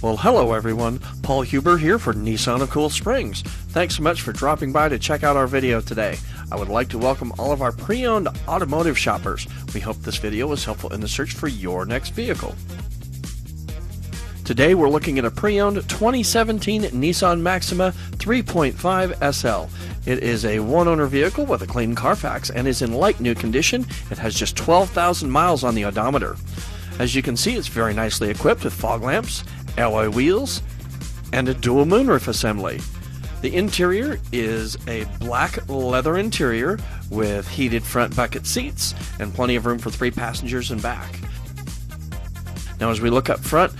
Well, hello everyone. Paul Huber here for Nissan of Cool Springs. Thanks so much for dropping by to check out our video today. I would like to welcome all of our pre-owned automotive shoppers. We hope this video was helpful in the search for your next vehicle. Today we're looking at a pre-owned 2017 Nissan Maxima 3.5 SL. It is a one-owner vehicle with a clean Carfax and is in like new condition. It has just 12,000 miles on the odometer. As you can see, it's very nicely equipped with fog lamps, alloy wheels, and a dual moonroof assembly. The interior is a black leather interior with heated front bucket seats and plenty of room for 3 passengers in back. Now as we look up front,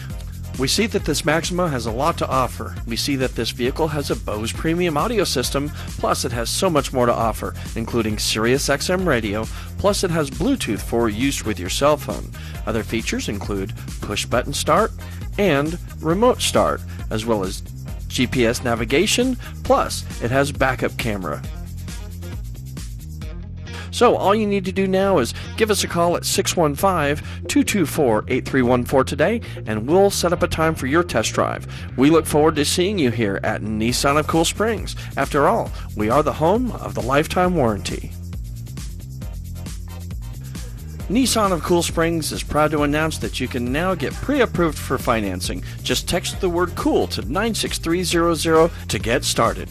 we see that this Maxima has a lot to offer. We see that this vehicle has a Bose premium audio system, plus it has so much more to offer, including SiriusXM radio, plus it has Bluetooth for use with your cell phone. Other features include push button start and remote start, as well as GPS navigation, plus it has backup camera. So all you need to do now is give us a call at 615-224-8314 today, and we'll set up a time for your test drive. We look forward to seeing you here at Nissan of Cool Springs. After all, we are the home of the lifetime warranty. Nissan of Cool Springs is proud to announce that you can now get pre-approved for financing. Just text the word COOL to 96300 to get started.